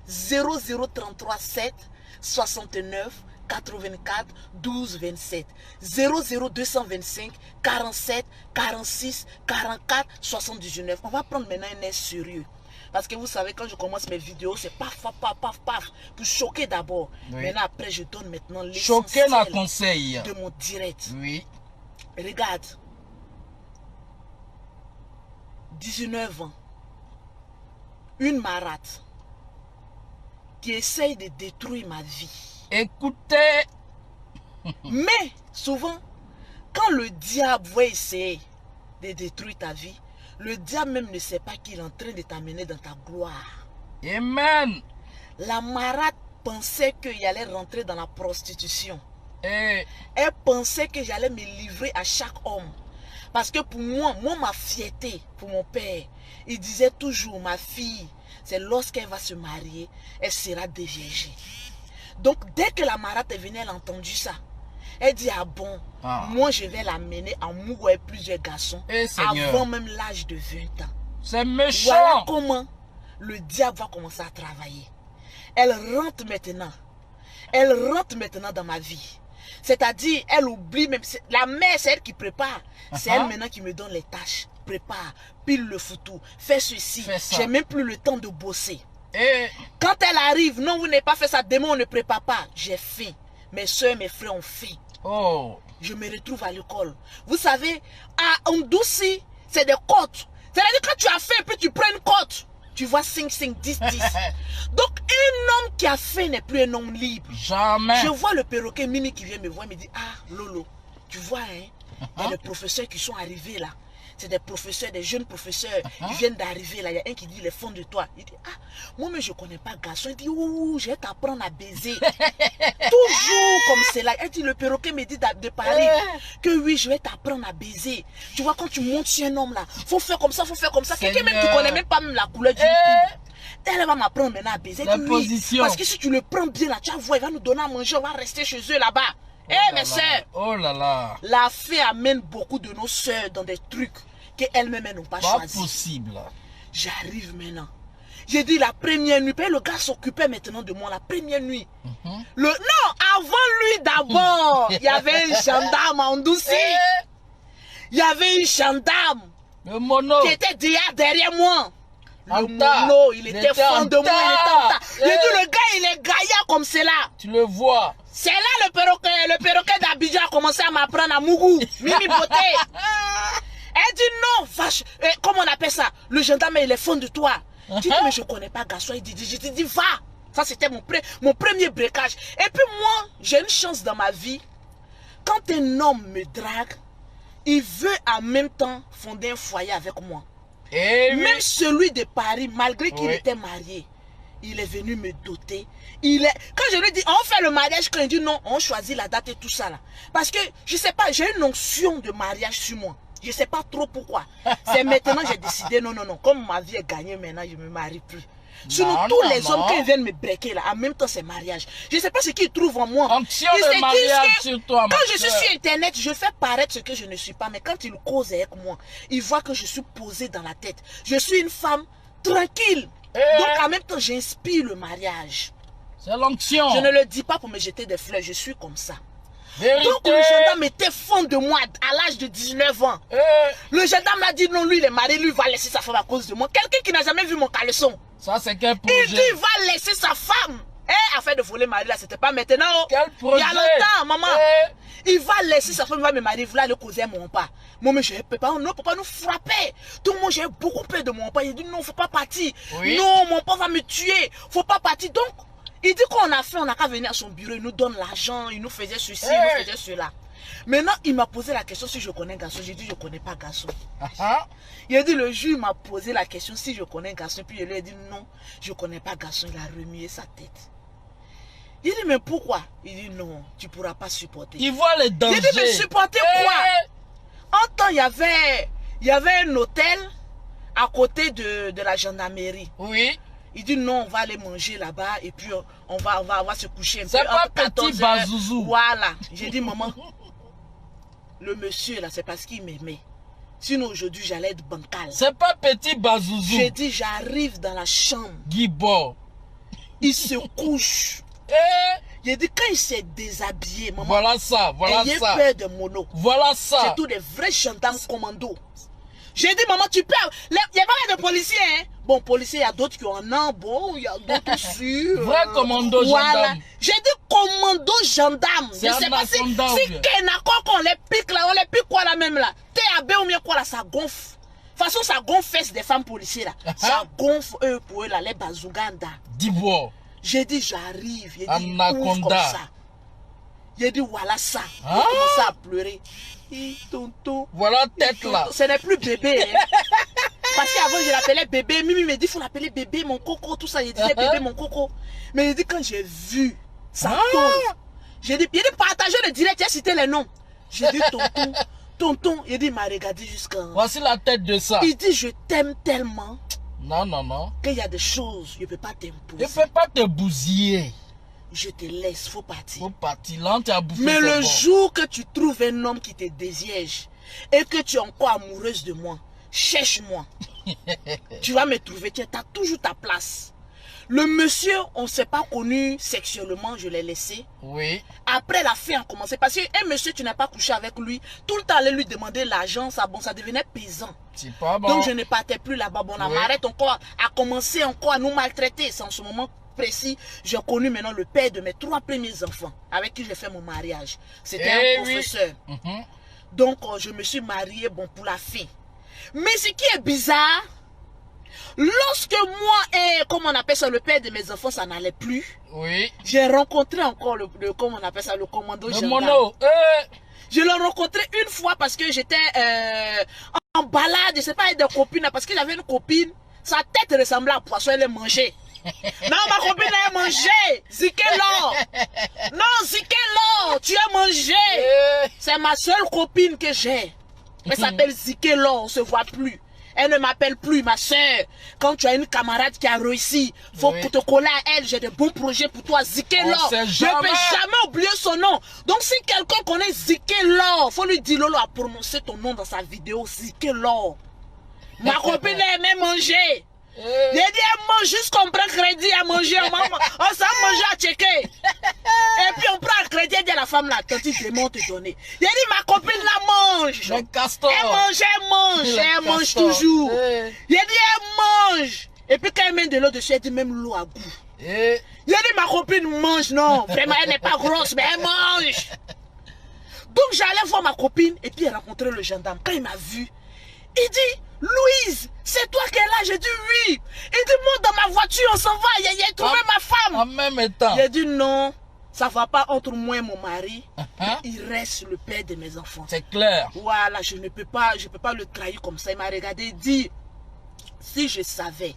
0033 7 69 84 12 27. 00225 47 46 44 79. On va prendre maintenant un air sérieux. Parce que vous savez, quand je commence mes vidéos, c'est paf, paf, paf, paf, paf, pour choquer d'abord. Oui. Maintenant, après, je donne maintenant Choquer l'essentiel dans conseil. de mon direct. Oui. Regarde. 19 ans. Une marate qui essaye de détruire ma vie. Écoutez. Mais souvent, quand le diable va essayer de détruire ta vie, le diable même ne sait pas qu'il est en train de t'amener dans ta gloire. Amen. La marate pensait qu'il allait rentrer dans la prostitution. Et Elle pensait que j'allais me livrer à chaque homme. Parce que pour moi, ma fierté, pour mon père, il disait toujours, ma fille, c'est lorsqu'elle va se marier, elle sera déviergée. Donc, dès que la marate est venue, elle a entendu ça. Elle dit, ah bon, moi je vais l'amener à mourir plusieurs garçons avant même l'âge de 20 ans. C'est méchant. Voilà comment le diable va commencer à travailler. Elle rentre maintenant. Elle rentre maintenant dans ma vie. C'est-à-dire, elle oublie même. La mère, c'est elle qui prépare. C'est elle maintenant qui me donne les tâches. Prépare, pile le foutu, fais ceci. J'ai même plus le temps de bosser. Et quand elle arrive, non, vous n'avez pas fait ça, demain on ne prépare pas. J'ai fait. Mes soeurs, mes frères ont fait. oh, Je me retrouve à l'école. Vous savez, à Ndouci, c'est des côtes. C'est-à-dire quand tu as fait, puis tu prends une côte. Tu vois 5, 5, 10, 10. Donc, un homme qui a fait n'est plus un homme libre. Jamais. Je vois le perroquet Mimi qui vient me voir et me dit, ah, Lolo, tu vois, hein, il y a des professeurs qui sont arrivés là. C'est des professeurs, des jeunes professeurs, ils viennent d'arriver là. Il y a un qui dit, les fonds de toi. Il dit, ah, moi-même, je ne connais pas garçon. Il dit, ouh, je vais t'apprendre à baiser. Toujours comme cela. Elle dit, le perroquet me dit de Paris que oui, je vais t'apprendre à baiser. Tu vois, quand tu montes sur un homme là, faut faire comme ça, faut faire comme ça. Quelqu'un même qui ne connaît même pas même la couleur du elle va m'apprendre maintenant à baiser. La dit, position. Oui, parce que si tu le prends bien là, tu vas voir, il va nous donner à manger, on va rester chez eux là-bas. Mes soeurs. Oh là là. La fée amène beaucoup de nos soeurs dans des trucs qu'elles-mêmes n'ont pas choisi. Pas possible. J'arrive maintenant. J'ai dit la première nuit, le gars s'occupait maintenant de moi la première nuit. Non, avant lui d'abord, il y avait un gendarme en Ndouci. Il y avait un gendarme le mono qui était derrière moi. Le mono, il était fond de moi, il était en tas. J'ai dit, le gars, il est gaillard comme cela. Tu le vois. C'est là le perroquet d'Abidjan a commencé à m'apprendre à Mougou, Mimi Beauté. Elle dit non, vache, comment on appelle ça? Le gendarme, il est fond de toi. Je dis, mais je ne connais pas garçon. Il dit, je te dis, va. Ça, c'était mon premier breakage. Et puis moi, j'ai une chance dans ma vie. Quand un homme me drague, il veut en même temps fonder un foyer avec moi. Même celui de Paris, malgré qu'il était marié, il est venu me doter. Quand je lui dis, on fait le mariage, quand il dit non, on choisit la date et tout ça là. Parce que, je sais pas, j'ai une notion de mariage sur moi. Je sais pas trop pourquoi. C'est maintenant j'ai décidé, non. Comme ma vie est gagnée maintenant, je ne me marie plus. Sinon, tous les hommes qui viennent me breaker là, en même temps c'est mariage. Je ne sais pas ce qu'ils trouvent en moi. Ils se disent que quand je suis sur Internet, je fais paraître ce que je ne suis pas. Mais quand ils causent avec moi, ils voient que je suis posée dans la tête. Je suis une femme tranquille. Donc en même temps, j'inspire le mariage. C'est l'onction. Je ne le dis pas pour me jeter des fleurs, je suis comme ça. Vérité. Donc le gendarme était fond de moi à l'âge de 19 ans. Le gendarme m'a dit non, lui il est marié, lui il va laisser sa femme à cause de moi. Quelqu'un qui n'a jamais vu mon caleçon. Ça c'est quel projet? Il dit il va laisser sa femme. Affaire de voler mari là, c'était pas maintenant. Quel projet? Il y a longtemps, maman. Il va laisser sa femme, il va me marier, voilà le cousin mon père. Moi mais je ne peux pas, non, papa nous frapper. Tout le monde j'ai beaucoup peur de mon père. Il dit non, faut pas partir. Non, mon père va me tuer. Faut pas partir. Donc il dit qu'on a fait, on n'a qu'à venir à son bureau, il nous donne l'argent, il nous faisait ceci, il nous faisait cela. Maintenant, il m'a posé la question si je connais garçon. J'ai dit je ne connais pas garçon. Il a dit le juge m'a posé la question si je connais garçon. Puis je lui ai dit non, je ne connais pas garçon. Il a remué sa tête. Il dit mais pourquoi? Il dit non, tu ne pourras pas supporter. Il voit les dangers. J'ai dit mais supporter quoi? En temps, il y avait un hôtel à côté de la gendarmerie. Oui. Il dit non, on va aller manger là-bas et puis on va se coucher un peu. C'est pas petit bazouzou. Voilà. J'ai dit maman, le monsieur là, c'est parce qu'il m'aimait. Sinon aujourd'hui, j'allais être bancal. C'est pas petit bazouzou. J'ai dit j'arrive dans la chambre. Guibo. il se couche. Eh, J'ai dit, quand il s'est déshabillé, maman, voilà ça, voilà ayez ça. peur de mono. Voilà C'est ça. tous des vrais gendarmes commando. J'ai dit, maman, tu peux. Il y a pas mal de policiers, hein. Bon, policiers, il y a d'autres qui ont un an, bon, il y a d'autres sûrs. Vrai commando gendarme. J'ai dit commando gendarme. Je C'est sais un pas si anaconda, ou bien? Kenako, qu'on les pique là, on les pique quoi là même là. TAB ou bien quoi là, ça gonfle. De toute façon, ça gonfle fesses des femmes policiers là. Ça gonfle eux pour eux là, les bazouganda. Dibo. J'ai dit, j'arrive. J'ai dit, Anaconda. ouvre comme ça. J'ai dit, voilà ça. J'ai Ah. commencé à pleurer. Tonton. Voilà tête là. Ce n'est plus bébé. Hein. Parce qu'avant, je l'appelais bébé. Mimi me dit, il faut l'appeler bébé, mon coco, tout ça. Il disait bébé, mon coco. Mais il dit, quand j'ai vu ça tombe, j'ai dit, partagez le direct, j'ai cité les noms. J'ai dit, tonton, tonton. Il dit, il m'a regardé jusqu'à. Voici la tête de ça. Il dit, je t'aime tellement Non, non, non. qu'il y a des choses, je ne peux pas Ne t'imposer. fais pas te bousiller. Je te laisse, faut partir. Faut partir. Là, on t'a bouffé. Mais c'est le bon. jour que tu trouves un homme qui te désiège et que tu es encore amoureuse de moi, cherche-moi. Tu vas me trouver, tu as toujours ta place. Le monsieur, on ne s'est pas connu sexuellement, je l'ai laissé. Oui. Après, la fille a commencé. Parce qu'un monsieur, tu n'as pas couché avec lui, tout le temps, aller lui demander l'argent, ça, bon, ça devenait pesant. C'est pas bon. Donc, je ne partais plus là-bas. Bon, on Oui. m'arrête encore à commencer encore à nous maltraiter. C'est en ce moment précis, j'ai connu maintenant le père de mes 3 premiers enfants avec qui j'ai fait mon mariage. C'était Eh un oui. professeur. Mhm. Donc, je me suis mariée, bon, pour la fille. Mais ce qui est bizarre, lorsque moi et, comment on appelle ça, le père de mes enfants, ça n'allait plus, Oui. j'ai rencontré encore comment on appelle ça, le commando Le gendarme. mono. Je l'ai rencontré une fois parce que j'étais en balade, je sais pas, avec des copines, là, parce que j'avais une copine, sa tête ressemblait à un poisson, elle est mangée. Non, ma copine, elle est mangée. Zikelo. Non, Zikelo, tu es mangée. C'est ma seule copine que j'ai. Elle s'appelle Zikelo, on se voit plus. Elle ne m'appelle plus, ma soeur. Quand tu as une camarade qui a réussi, faut Oui. te coller à elle. J'ai de bons projets pour toi, Zikelo. On sait Je ne jamais. peux jamais oublier son nom. Donc, si quelqu'un connaît Zikelo, faut lui dire Lolo à prononcer ton nom dans sa vidéo, Zikelo. Ma copine, elle aimait manger. J'ai dit, elle mange juste qu'on prend crédit à manger. On s'en mange à checker. Et puis on prend un crédit, elle dit à la femme là, quand il démonte te donner. J'ai dit, ma copine la mange. Le castor. Elle mange, Le elle mange castor. toujours. Eh. J'ai dit, elle mange. Et puis quand elle met de l'eau dessus, elle dit même l'eau à goût. Eh. J'ai dit, ma copine mange. Non, vraiment, elle n'est pas grosse, mais elle mange. Donc j'allais voir ma copine et puis elle rencontrait le gendarme. Quand il m'a vu, il dit, Louise, c'est toi qui es là? J'ai dit oui. Il dit, monte dans ma voiture, on s'en va. Il a trouvé ma femme. En même temps. J'ai dit non, ça ne va pas entre moi et mon mari. Hein? Il reste le père de mes enfants. C'est clair. Voilà, je ne peux pas le trahir comme ça. Il m'a regardé et dit, si je savais,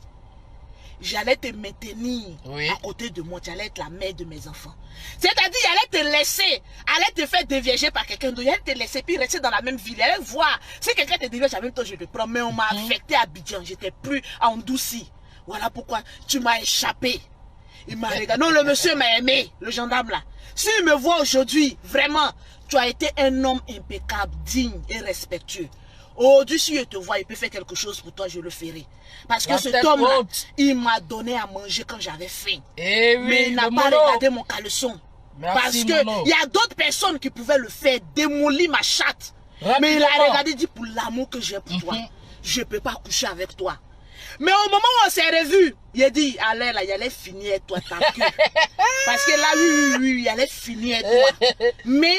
j'allais te maintenir Oui. à côté de moi, tu allais être la mère de mes enfants. C'est-à-dire, il allait te laisser, allait te faire dévierger par quelqu'un d'autre, il allait te laisser, puis rester dans la même ville, il allait voir. Si quelqu'un te dévierge en même temps, je le prends, mais on m'a affecté à Abidjan, j'étais plus à Ondouci. Voilà pourquoi tu m'as échappé. Il m'a regardé. Non, le monsieur m'a aimé, le gendarme là. S'il me voit aujourd'hui, vraiment, tu as été un homme impeccable, digne et respectueux. Aujourd'hui, si je te vois, il peut faire quelque chose pour toi, je le ferai. Parce que La cet tête homme-là, haute. il m'a donné à manger quand j'avais faim. Eh oui. Mais il n'a le pas mono. regardé mon caleçon. Merci, Parce que Mono. il y a d'autres personnes qui pouvaient le faire, démolir ma chatte. Mais il a Rapidement. regardé, dit pour l'amour que j'ai pour toi, Mhm. je ne peux pas coucher avec toi. Mais au moment où on s'est revus, il a dit, allez là, il allait finir avec toi ta queue. Parce que là, oui, il allait finir avec toi. Mais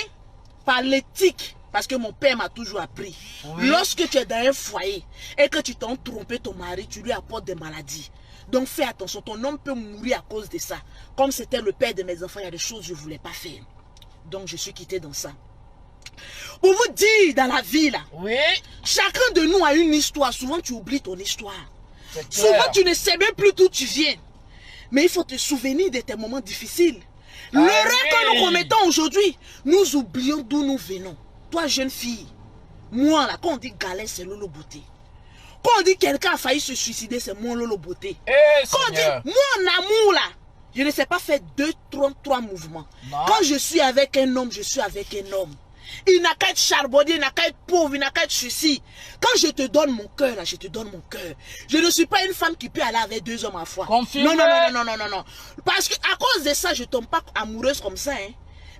par l'éthique, parce que mon père m'a toujours appris, Oui. lorsque tu es dans un foyer et que tu t'en trompé ton mari, tu lui apportes des maladies. Donc fais attention, ton homme peut mourir à cause de ça. Comme c'était le père de mes enfants, il y a des choses que je ne voulais pas faire. Donc je suis quitté dans ça. Pour vous dire, dans la vie là, Oui. chacun de nous a une histoire. Souvent tu oublies ton histoire. C'est clair. Souvent tu ne sais même plus d'où tu viens. Mais il faut te souvenir de tes moments difficiles. L'erreur que nous commettons aujourd'hui, nous oublions d'où nous venons. Toi jeune fille, moi là, quand on dit galère, c'est Lolo Beauté. Quand on dit quelqu'un a failli se suicider, c'est moi Lolo Beauté. Eh, Quand on dit Seigneur. moi en amour là, je ne sais pas faire 2, 3 mouvements. Non. Quand je suis avec un homme, je suis avec un homme. Il n'a qu'à être charbonnier, il n'a qu'à être pauvre, il n'a qu'à être ceci. Quand je te donne mon cœur, là, je te donne mon cœur. Je ne suis pas une femme qui peut aller avec 2 hommes à la fois. Confirmé. Non, non, non, non, non, non, non. Parce qu'à cause de ça, je ne tombe pas amoureuse comme ça. Hein.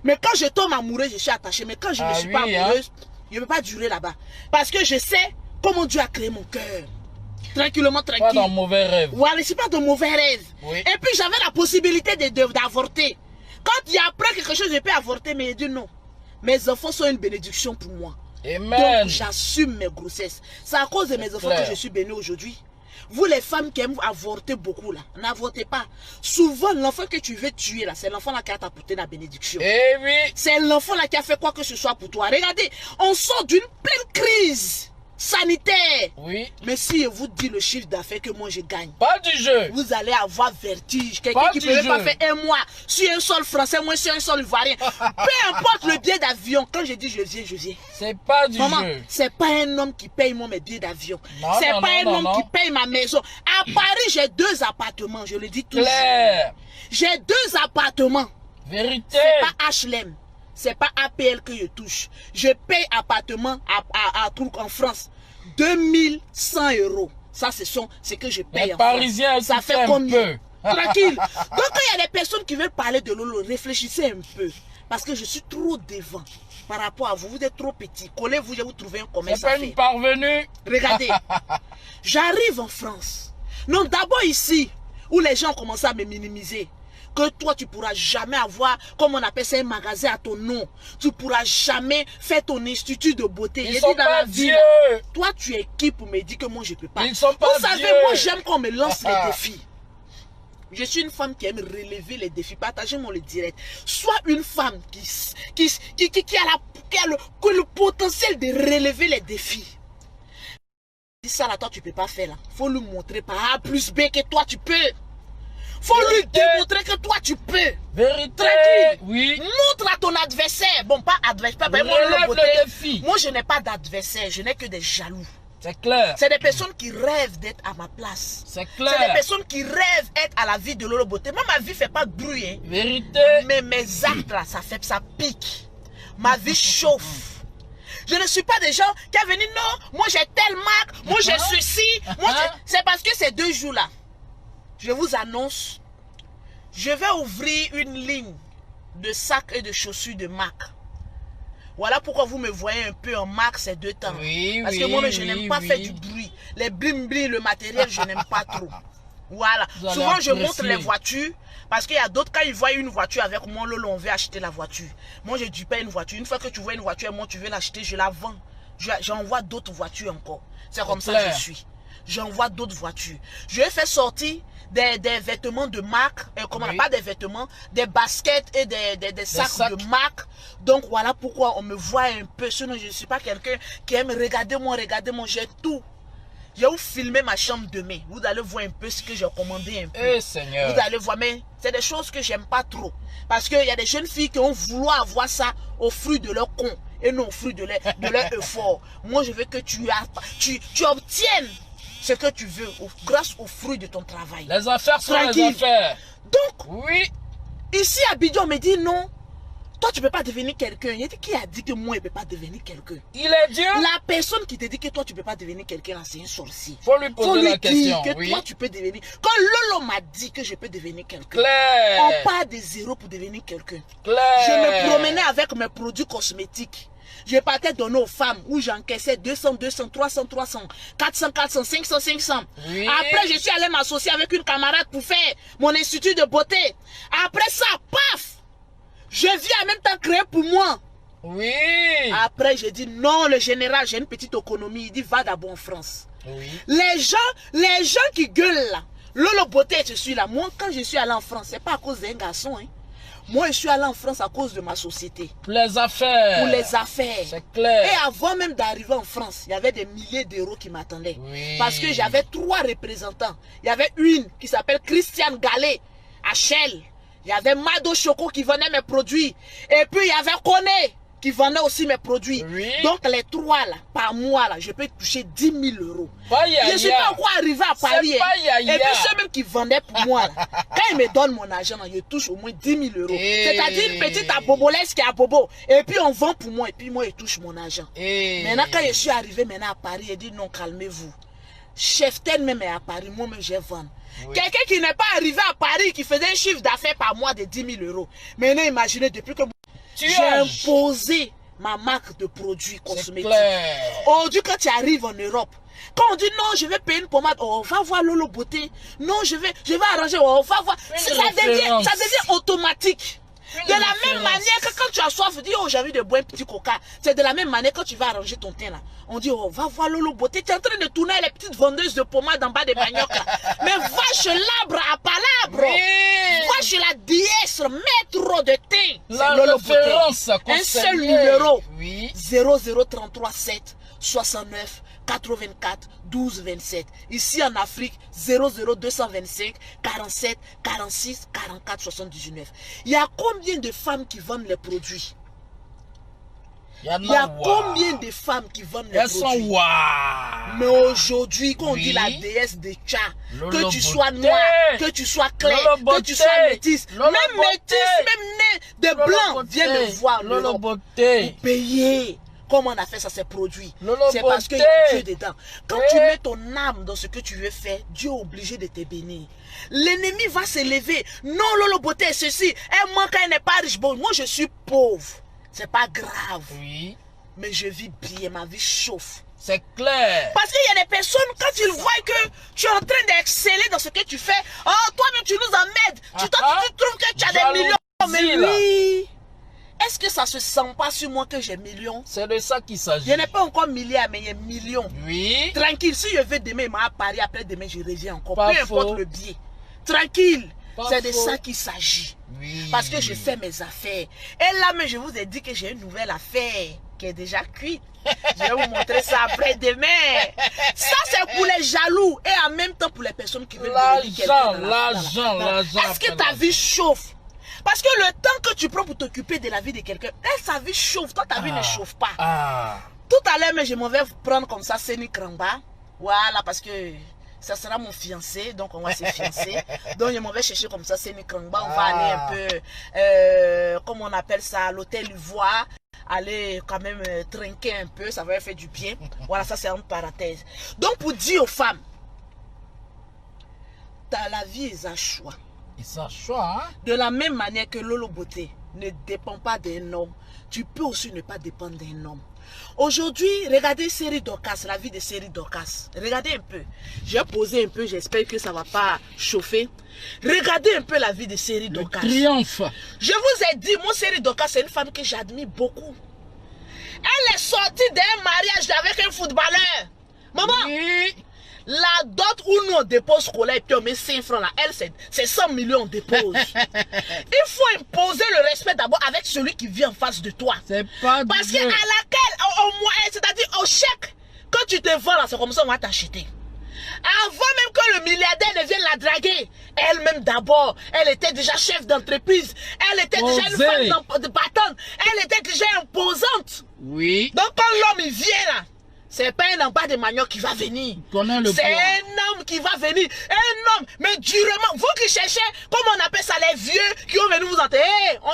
Mais quand je tombe amoureuse, je suis attachée. Mais quand je ne suis pas amoureuse, je ne peux pas durer là-bas. Parce que je sais comment Dieu a créé mon cœur. Tranquillement, tranquille. Pas dans mauvais rêve. Voilà, c'est pas de mauvais rêve. Oui. Et puis j'avais la possibilité d'avorter. Quand il apprend quelque chose, je peux avorter, mais il dit non. Mes enfants sont une bénédiction pour moi. Amen. Donc j'assume mes grossesses. C'est à cause de mes enfants que je suis bénie aujourd'hui. Vous les femmes qui aiment avorter beaucoup là, n'avortez pas. Souvent l'enfant que tu veux tuer là, c'est l'enfant là qui a t'apporté la bénédiction. Eh oui. C'est l'enfant là qui a fait quoi que ce soit pour toi. Regardez, on sort d'une pleine crise sanitaire. Oui. Mais si je vous dis le chiffre d'affaires que moi je gagne, Pas du jeu. vous allez avoir vertige. Quelqu'un qui ne peut pas faire un mois sur un sol français, moi sur un sol ivoirien. Peu importe le billet d'avion, quand je dis je viens, je viens. C'est pas du Maman, jeu. c'est pas un homme qui paye moi mes billets d'avion. C'est Non, pas non, un homme non. qui paye ma maison. À Paris, j'ai 2 appartements, je le dis toujours. Claire. J'ai 2 appartements. Vérité. C'est pas HLM. C'est pas APL que je touche. Je paye appartement à truc en France. 2100 €. Ça, c'est ce que je paye Les en Parisiens, France. Ça écoutez fait un combien? peu. Tranquille. Donc, quand il y a des personnes qui veulent parler de Lolo, réfléchissez un peu. Parce que je suis trop devant par rapport à vous. Vous êtes trop petit. Collez-vous, je vais vous trouver un commerce C'est à pas faire. une parvenue. Regardez. J'arrive en France. Non, d'abord ici, où les gens ont commencé à me minimiser. Que toi, tu ne pourras jamais avoir, comme on appelle ça, un magasin à ton nom. Tu ne pourras jamais faire ton institut de beauté. Ils J'ai sont dit dans pas la vie, Dieu. toi, tu es qui pour me dire que moi, je ne peux pas. Ils sont pas Vous savez, Dieu. moi, j'aime qu'on me lance les défis. Je suis une femme qui aime relever les défis. Partagez-moi le direct. Sois une femme qui a le potentiel de relever les défis. Dis ça là, toi, tu ne peux pas faire là. Il faut lui montrer par A plus B que toi, tu peux. Faut lui démontrer que toi tu peux. Vérité. Tranquille. Oui. Montre à ton adversaire. Bon, pas adversaire. Relève le défi. Moi, je n'ai pas d'adversaire. Je n'ai que des jaloux. C'est clair. C'est des personnes qui rêvent d'être à ma place. C'est C'est des clair. personnes qui rêvent d'être à la vie de Lolo Beauté. Moi, ma vie ne fait pas de bruit. Hein. Vérité. Mais mes actes là, ça pique. Ma vie chauffe. Je ne suis pas des gens qui ont venu, non, moi j'ai telle marque, moi j'ai ceci. C'est parce que ces 2 jours là, je vous annonce, je vais ouvrir une ligne de sacs et de chaussures de marque. Voilà pourquoi vous me voyez un peu en marque ces 2 temps. Oui, parce oui, que moi, je n'aime pas oui. faire du bruit. Les bling bling, le matériel, je n'aime pas trop. Voilà. Vous allez Souvent, je apprécier. montre les voitures. Parce qu'il y a d'autres, quand ils voient une voiture avec moi, Lolo, on veut acheter la voiture. Moi, je ne dis pas une voiture. Une fois que tu vois une voiture et moi, tu veux l'acheter, je la vends. J'envoie d'autres voitures encore. C'est comme ça que je suis. J'envoie d'autres voitures. Je vais faire sortir des vêtements de marque. Comment pas des vêtements, des baskets et des sacs de marque. Donc, voilà pourquoi on me voit un peu. Sinon, je ne suis pas quelqu'un qui aime regarder moi, j'ai tout. Je vais vous filmer ma chambre demain. Vous allez voir un peu ce que j'ai commandé un peu. Eh Seigneur. Vous allez voir, mais c'est des choses que j'aime pas trop. Parce qu'il y a des jeunes filles qui ont voulu avoir ça au fruit de leur con et non au fruit de leur effort. Moi, je veux que tu obtiennes ce que tu veux grâce au fruit de ton travail. Les affaires sont les affaires. Donc, oui. Ici à Abidjan, on me dit non. Toi, tu ne peux pas devenir quelqu'un. Il dit qui a dit que moi, je ne peux pas devenir quelqu'un? Il est Dieu. La personne qui te dit que toi, tu ne peux pas devenir quelqu'un, c'est un sorcier. Faut lui poser la question. Dire que toi, tu peux devenir. Quand Lolo m'a dit que je peux devenir quelqu'un, Claire. on part de 0 pour devenir quelqu'un. Claire. Je me promenais avec mes produits cosmétiques. Je partais donner aux femmes où j'encaissais 200, 200, 300, 300, 400, 400, 500, 500. Oui. Après, je suis allé m'associer avec une camarade pour faire mon institut de beauté. Après ça, paf! Je viens en même temps créer pour moi. Oui. Après, j'ai dit non, le général, j'ai une petite économie. Il dit va d'abord en France. Oui. Les gens qui gueulent là, Lolo Beauté, je suis là. Moi, quand je suis allé en France, c'est pas à cause d'un garçon. Hein. Moi, je suis allé en France à cause de ma société. Pour les affaires. Pour les affaires. C'est clair. Et avant même d'arriver en France, il y avait des milliers d'euros qui m'attendaient. Oui. Parce que j'avais 3 représentants. Il y avait une qui s'appelle Christiane Gallet, à Shell. Il y avait Mado Choco qui vendait mes produits. Et puis il y avait Kone qui vendait aussi mes produits. Oui. Donc les 3 là, par mois là, je peux toucher 10 000 euros. Pas Je yaya. ne suis pas encore arrivé à Paris. pas yaya. Et puis ceux même qui vendaient pour moi, là, quand ils me donnent mon argent, là, je touche au moins 10 000 euros. C'est-à-dire une petite abobolesque qui est à bobo. Et puis on vend pour moi et puis moi je touche mon argent. Maintenant quand je suis arrivé maintenant à Paris, j'ai dit non, calmez-vous. Chef tel même est à Paris, moi-même je vends. Oui. Quelqu'un qui n'est pas arrivé à Paris, qui faisait un chiffre d'affaires par mois de 10 000 euros. Maintenant imaginez depuis que j'ai imposé ma marque de produits cosmétiques. Aujourd'hui, quand tu arrives en Europe, quand on dit non, je vais payer une pommade, oh, va voir Lolo Beauté. Non, je vais arranger, oh, va voir. Ça devient automatique. De la même manière que quand tu as soif, tu dis oh, j'ai envie de boire un petit coca. C'est de la même manière quand tu vas arranger ton teint là. On dit oh, va voir Lolo Beauté. Tu es en train de tourner les petites vendeuses de pommade en bas des maniocs là. Mais va chez l'arbre à palabre. Oui. Va chez la déesse, maître de thé. La Lolo référence Beauté. Un seul numéro. Oui. 0033 7 69 84 12 27. Ici en Afrique, 00225 47 46 44 79. Il y a combien de femmes qui vendent les produits? Il y a combien de femmes qui vendent les produits? Mais aujourd'hui, quand on dit la déesse des chats, que tu sois noir, que tu sois clair, que tu sois métisse, même métisse, même né de blanc, viens me voir l'Europe pour payer. Comment on a fait ça, ces produits? C'est parce qu'il y a Dieu dedans. Quand tu mets ton âme dans ce que tu veux faire, Dieu est obligé de te bénir. L'ennemi va se lever. Non, Lolo Beauté est ceci. Elle manque, elle n'est pas riche. Bon, moi je suis pauvre. C'est pas grave. Oui. Mais je vis bien, ma vie chauffe. C'est clair. Parce qu'il y a des personnes, quand ils voient que tu es en train d'exceller dans ce que tu fais, oh, toi-même tu nous emmerdes. Tu trouves que tu as des millions. Mais oui. Est-ce que ça se sent pas sur moi que j'ai millions? C'est de ça qu'il s'agit. Je n'ai pas encore milliards, mais il y a millions. Oui. Tranquille, si je vais demain, à Paris, après demain, je reviens encore. Peu importe le billet. Tranquille. C'est de ça qu'il s'agit. Oui. Parce que je fais mes affaires. Et là, mais je vous ai dit que j'ai une nouvelle affaire qui est déjà cuite. Je vais vous montrer ça après demain. Ça, c'est pour les jaloux et en même temps pour les personnes qui veulent l'argent. Est-ce que ta vie chauffe? Parce que le temps que tu prends pour t'occuper de la vie de quelqu'un, sa vie chauffe, toi ta vie ne chauffe pas. Tout à l'heure, mais je m'en vais prendre comme ça Seni Kramba. Voilà, parce que ça sera mon fiancé, donc on va se fiancer. Donc je m'en vais chercher comme ça Seni Kramba. On va aller un peu, comme on appelle ça, à l'hôtel Ivoire. Aller quand même trinquer un peu, ça va faire du bien. Voilà, ça c'est une parenthèse. Donc pour dire aux femmes, la vie est un choix. De la même manière que Lolo Beauté ne dépend pas d'un homme, tu peux aussi ne pas dépendre d'un homme. Aujourd'hui, regardez Série Dorcas, la vie de Série Dorcas. Regardez un peu. J'ai posé un peu, j'espère que ça ne va pas chauffer. Regardez un peu la vie de Série Dorcas. Triomphe. Je vous ai dit, mon Série Dorcas, c'est une femme que j'admire beaucoup. Elle est sortie d'un mariage avec un footballeur. Maman, oui. La dot où nous on dépose scolaire et puis on met 5 francs là, elle c'est 100 millions on dépose. Il faut imposer le respect d'abord avec celui qui vit en face de toi. C'est pas parce qu'à laquelle, au moins, c'est-à-dire au chèque, quand tu te vends là, c'est comme ça on va t'acheter. Avant même que le milliardaire ne vienne la draguer, elle-même d'abord, elle était déjà chef d'entreprise, elle était déjà une femme de battante, elle était déjà imposante. Oui. Donc quand l'homme il vient là, c'est pas un empat de manioc qui va venir. C'est un homme qui va venir. Un homme, mais durement. Vous qui cherchez, comment on appelle ça, les vieux qui ont venu vous enterrer.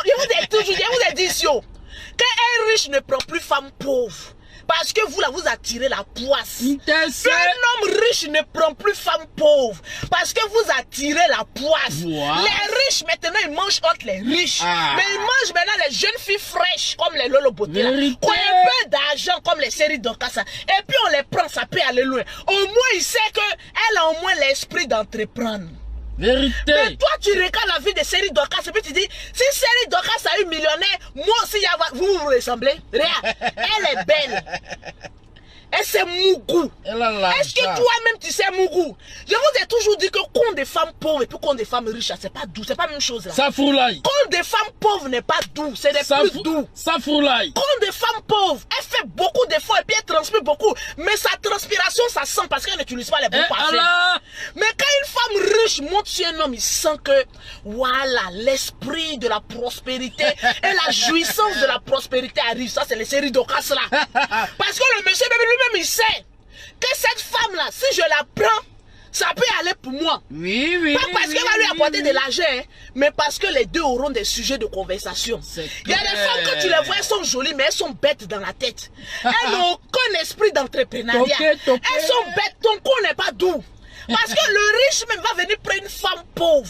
Je vous ai dit ici, qu'un riche ne prend plus femme pauvre. Parce que vous là, vous attirez la poisse. Un homme riche ne prend plus femme pauvre. Parce que vous attirez la poisse. Les riches, maintenant, ils mangent entre les riches. Mais ils mangent maintenant les jeunes filles fraîches, comme les Lolo Beauté. Qui ont un peu d'argent, comme les séries d'Okasa. Et puis on les prend, ça peut aller loin. Au moins, il sait qu'elle a au moins l'esprit d'entreprendre. Vérité. Mais toi, tu regardes la vie de Série Dorcas et puis tu dis, si Série Dorcas a eu millionnaire, moi aussi, vous vous ressemblez. Regarde, elle est belle. Et c'est Mougou. Est-ce que toi-même tu sais Mougou? Je vous ai toujours dit que compte des femmes pauvres et puis compte des femmes riches, c'est pas doux, c'est pas la même chose là. Ça fourlaille. Compte des femmes pauvres n'est pas doux, c'est des plus doux. Ça fourlaille. Compte des femmes pauvres, elle fait beaucoup d'efforts et puis elle transpire beaucoup. Mais sa transpiration, ça sent parce qu'elle n'utilise pas les bons parfums. Mais quand une femme riche monte sur un homme, il sent que voilà, l'esprit de la prospérité et la jouissance de la prospérité arrive. Ça, c'est les séries d'Ocas là. Parce que le monsieur lui-même, il sait que cette femme-là, si je la prends, ça peut aller pour moi. Oui, oui. Pas parce qu'elle va lui apporter de l'argent, hein, mais parce que les deux auront des sujets de conversation. Il y a des femmes, quand tu les vois, elles sont jolies, mais elles sont bêtes dans la tête. Elles n'ont aucun esprit d'entrepreneuriat. Elles sont bêtes, ton corps n'est pas doux. Parce que le riche même va venir prendre une femme pauvre.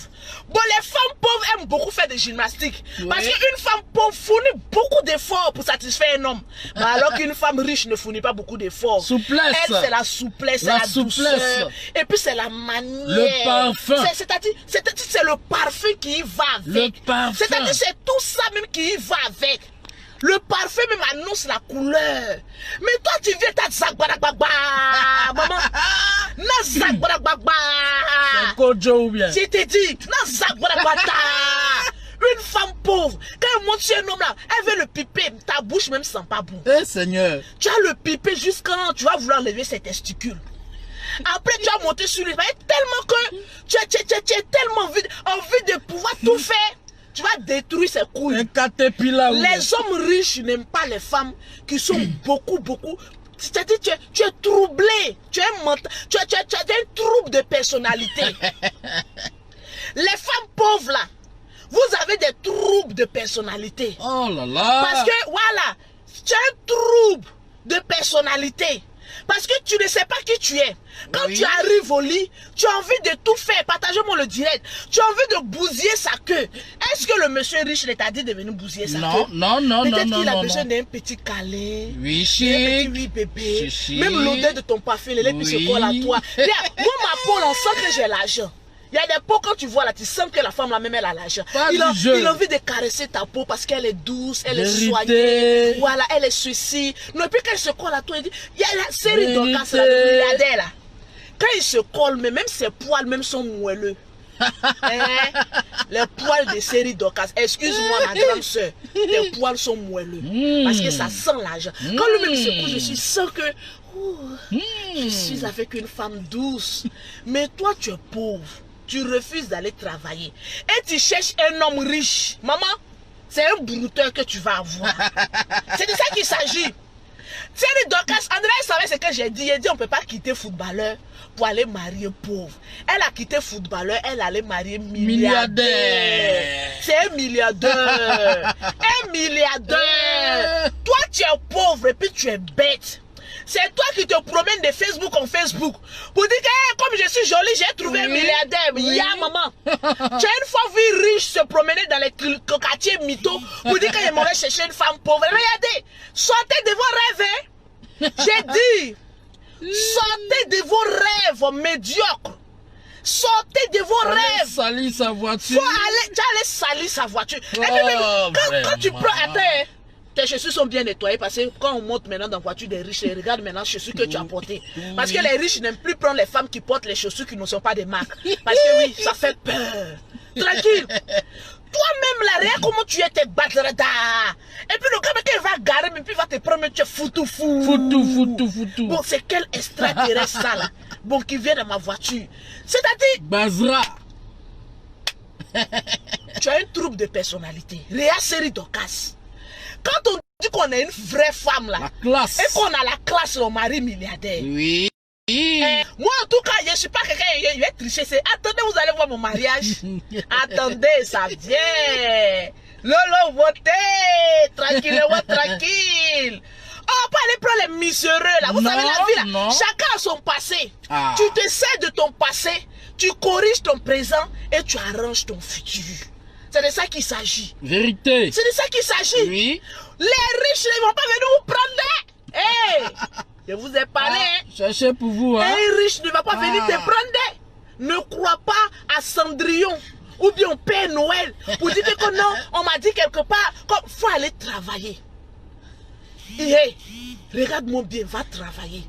Bon, les femmes pauvres aiment beaucoup faire de gymnastique. Oui. Parce qu'une femme pauvre fournit beaucoup d'efforts pour satisfaire un homme. Mais alors qu'une femme riche ne fournit pas beaucoup d'efforts. Souplesse. Elle, c'est la souplesse, c'est la douceur. Et puis, c'est la manière. Le parfum. C'est-à-dire, c'est le parfum qui y va avec. Le parfum. C'est-à-dire, c'est tout ça même qui y va avec. Le parfum même annonce la couleur. Mais toi, tu viens ta zagbarababa, maman. Na zagbarababa. C'est Kojo ou bien? Je t'ai dit, na zagbarabata. Une femme pauvre, quand elle monte chez un homme là, elle veut le piper. Ta bouche même sent pas bon. Eh Seigneur. Tu as le piper jusqu'à tu vas vouloir lever ses testicules. Après, tu as monté sur lui. Tellement que tu as tellement envie de pouvoir tout faire. Tu vas détruire ses couilles. Un caterpillar. Les hommes riches n'aiment pas les femmes qui sont beaucoup. C'est-à-dire tu es troublé. Tu as un trouble de personnalité. Les femmes pauvres là, vous avez des troubles de personnalité. Oh là là. Parce que voilà, tu as un trouble de personnalité. Parce que tu ne sais pas qui tu es. Quand tu arrives au lit, tu as envie de tout faire. Partagez-moi le direct. Tu as envie de bousiller sa queue. Est-ce que le monsieur riche t'a dit de venir bousiller sa queue? Non. Peut-être qu'il a besoin d'un petit câlin. Oui, chic. Un petit oui, bébé. Chic. Même l'odeur de ton parfum, les puis se colle à toi. Regarde, moi, ma peau, on sent que j'ai l'argent. Il y a des peaux, quand tu vois là, tu sens que la femme là même elle a l'argent. Il a envie de caresser ta peau parce qu'elle est douce, elle est soignée. Voilà, elle est ceci. Non, puis quand elle se colle à toi, il dit, il y a la série d'Ocas là, le milliardaire là. Quand il se colle, mais même ses poils même sont moelleux. Les poils des séries d'Ocas. Excuse-moi ma grande soeur, tes poils sont moelleux. Parce que ça sent l'argent. Quand lui-même se couche, je sens que je suis avec une femme douce. Mais toi tu es pauvre. Tu refuses d'aller travailler. Et tu cherches un homme riche. Maman, c'est un brouteur que tu vas avoir. C'est de ça qu'il s'agit. Thierry Dorcas, André savait ce que j'ai dit. Il a dit on ne peut pas quitter footballeur pour aller marier pauvre. Elle a quitté footballeur, elle allait marier milliardaire. C'est un milliardaire. Un milliardaire. Toi tu es pauvre et puis tu es bête. C'est toi qui te promènes de Facebook en Facebook pour dire que comme je suis jolie, j'ai trouvé un milliardaire. Ya maman. Tu as une fois vu riche se promener dans les quartiers mythos pour dire qu'il m'aurait cherché une femme pauvre. Regardez, sortez de vos rêves. Hein? J'ai dit, sortez de vos rêves médiocres. Sortez de vos rêves. Salir sa voiture. Tu allais salir sa voiture. Et puis même, quand tu prends, attends, tes chaussures sont bien nettoyées parce que quand on monte maintenant dans la voiture des riches, regarde maintenant les chaussures que tu as portées. Parce que les riches n'aiment plus prendre les femmes qui portent les chaussures qui ne sont pas des marques. Parce que oui, ça fait peur. Tranquille. Toi-même là, regarde comment tu es tes badrada. Et puis le gars, quand il va garer, mais puis il va te prendre, tu es foutou. Bon, c'est quel extraterrestre ça là? Bon, qui vient dans ma voiture. C'est-à-dire. Bazra. Tu as un trouble de personnalité. Réa série d'Ocas. Quand on dit qu'on est une vraie femme là, la classe. Et qu'on a la classe, le mari milliardaire. Oui. Moi en tout cas, je ne suis pas quelqu'un qui va tricher. Attendez, vous allez voir mon mariage. Attendez, ça vient. Lolo, votez. Tranquillement, tranquille. Oh, pas aller prendre les miséreux là. Vous savez la vie là. Chacun a son passé. Tu te sers de ton passé, tu corriges ton présent et tu arranges ton futur. C'est de ça qu'il s'agit. Vérité. C'est de ça qu'il s'agit. Oui. Les riches ne vont pas venir vous prendre. Hey, je vous ai parlé. Cherchez pour vous. Hein. Un riche ne va pas venir te prendre. Ne crois pas à Cendrillon ou bien au Père Noël pour dire que non, on m'a dit quelque part qu'il faut aller travailler. Hey, regarde-moi bien, va travailler.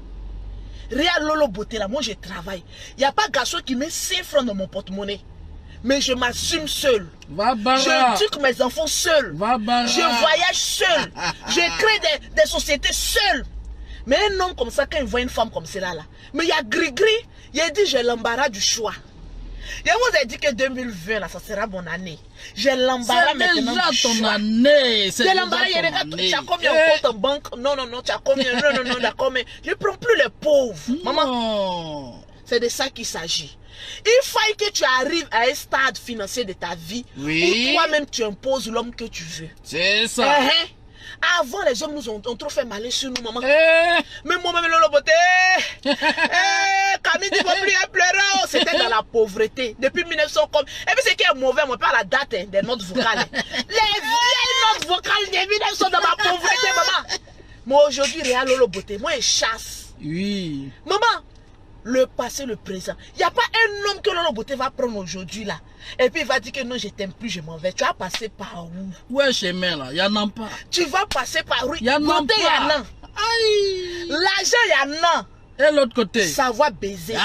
Regarde Lolo Beauté là, moi je travaille. Il n'y a pas garçon qui met 5 francs dans mon porte-monnaie. Mais je m'assume seul. Va barra. J'éduque mes enfants seul. Va barra. Je voyage seul. Je crée des sociétés seul. Mais un homme comme ça, quand il voit une femme comme celle-là, mais il y a gris-gris, il a dit j'ai l'embarras du choix. Je vous ai dit que 2020, là, ça sera mon année. J'ai l'embarras maintenant du choix. C'est déjà ton année. J'ai l'embarras, il y a tu as combien en compte en banque? Non, non, non, tu as combien? Non, non, non, t'as combien? Je ne prends plus les pauvres. Maman, c'est de ça qu'il s'agit. Il faut que tu arrives à un stade financier de ta vie où toi-même tu imposes l'homme que tu veux. C'est ça. Avant, les hommes nous ont trop fait mal sur nous, maman. Mais moi-même, Lolo Beauté, Camille dit plus un pleurant. C'était dans la pauvreté. Depuis 1900, comme. Et puis, ce qui est mauvais, moi, pas la date des notes vocales. Les vieilles notes vocales des 1900 dans ma pauvreté, maman. Moi, aujourd'hui, Réal Lolo Beauté, moi, je chasse. Oui. Maman, le passé, le présent. Il n'y a pas un homme que Lolo Beauté va prendre aujourd'hui, là. Et puis il va dire que non, je t'aime plus, je m'en vais. Tu vas passer par où? Où est chemin là? Il n'y en a pas. Tu vas passer par où? Il y en a Côté, pas. Aïe. L'argent, il y en a. Et l'autre côté? Savoir baiser.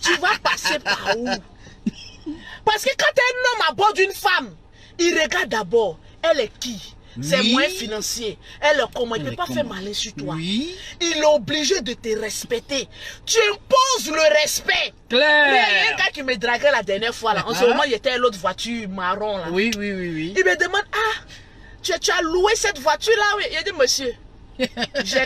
Tu vas passer par où? Parce que quand un homme aborde une femme, il regarde d'abord, elle est qui? C'est moins financier. Elle est comment? Il ne peut pas faire malin sur toi. Oui. Il est obligé de te respecter. Tu imposes le respect. Claire. Il y a un gars qui me draguait la dernière fois. Là. En ce moment, il était à l'autre voiture marron. Là. Oui, oui, oui, oui. Il me demande, tu as loué cette voiture-là? Oui. Il dit, monsieur, j'ai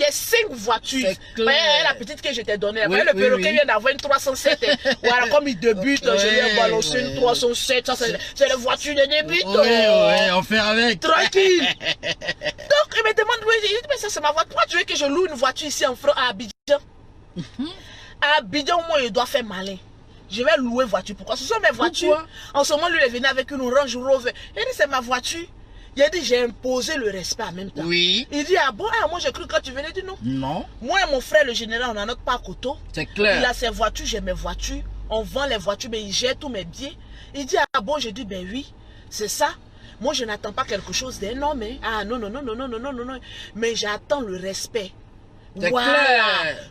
5 voitures. La petite que je t'ai donnée. Oui, le perroquet vient d'avoir une 307. Voilà, comme il débute, je lui ai balancé une 307. C'est la voiture de début. Oui, on fait avec. Tranquille. Donc, il me demande, oui, il dit, mais ça c'est ma voiture. Pourquoi tu veux que je loue une voiture ici en France à Abidjan? À Abidjan, moi, il doit faire malin. Je vais louer voiture. Pourquoi? Ce sont mes voitures. En ce moment, lui, il est venu avec une Range Rover. Il dit, c'est ma voiture. Il a dit, j'ai imposé le respect en même temps. Oui. Il dit, ah bon, moi j'ai cru que quand tu venais. Il dit non. Non. Moi et mon frère, le général, on n'a notre pas coteau. C'est clair. Il a ses voitures, j'ai mes voitures. On vend les voitures, mais il gère tous mes biens. Il dit, ah bon, je dis, ben oui, c'est ça. Moi, je n'attends pas quelque chose d'un homme. Hein. Ah non, non, non, non, non, non, non, non, non. Mais j'attends le respect. Voilà.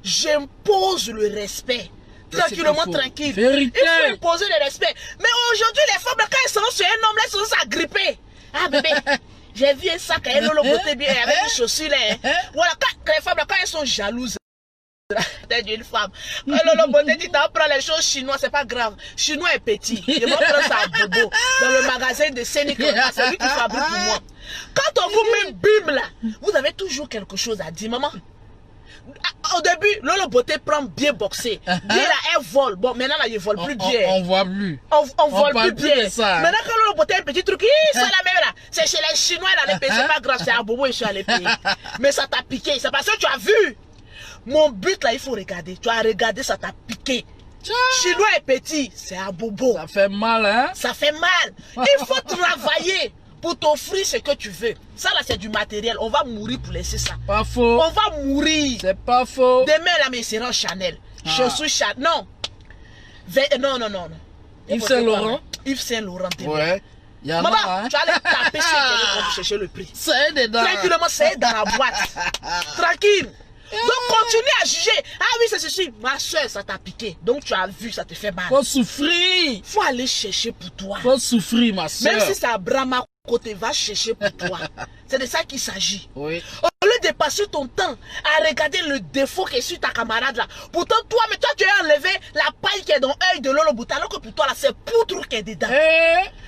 J'impose le respect. Tranquillement, tranquille. Vérité. Il faut imposer le respect. Mais aujourd'hui, les femmes, quand elles sont sur un homme, elles sont s'agripper. Ah bébé, j'ai vu un sac à Lolo Beauté bien avec des chaussures là. Voilà, quand les femmes, quand elles sont jalouses d'une femme, quand Lolo Beauté dit t'en prends les choses chinois, c'est pas grave. Chinois est petit. Je vais prendre ça à Bobo dans le magasin de Sénic. C'est lui qui fabrique pour moi. Quand on vous met bim là, vous avez toujours quelque chose à dire, maman. Au début, Lolo Beauté prend bien boxer. Bien là, elle vole. Bon, maintenant là, il vole plus bien. On voit plus. On vole plus bien. Ça. Maintenant, quand Lolo Beauté a un petit truc, c'est la même là. C'est chez les Chinois, là, les pays, c'est pas grave, c'est à Bobo et je suis allé payer. Mais ça t'a piqué. C'est parce que tu as vu. Mon but là, il faut regarder. Tu as regardé, ça t'a piqué. Chinois est petit, c'est à Bobo. Ça fait mal, hein? Ça fait mal. Il faut travailler pour t'offrir ce que tu veux. Ça là, c'est du matériel. On va mourir pour laisser ça. Pas faux. On va mourir. C'est pas faux. Demain là, mais c'est en Chanel. Je suis Chanel. Non. Non, non, non, non. Yves Saint Laurent. Yves Saint Laurent. Ouais. Y en maman, a, hein? tu vas aller taper chez quelqu'un pour chercher le prix. C'est dedans. Tranquillement, c'est dans la boîte. Tranquille. Donc continue à juger. Ah oui, c'est ceci. Ma soeur, ça t'a piqué. Donc tu as vu, ça te fait mal. Faut souffrir. Faut aller chercher pour toi. Faut souffrir, ma soeur. Même si c'est à Brahma côté, va chercher pour toi. C'est de ça qu'il s'agit. Oui. Au lieu de passer ton temps à regarder le défaut qui est sur ta camarade là. Pourtant, toi, mais toi, tu as enlevé la paille qui est dans l'œil de Lolo Beauté. Alors que pour toi, là, c'est poutre qui est dedans.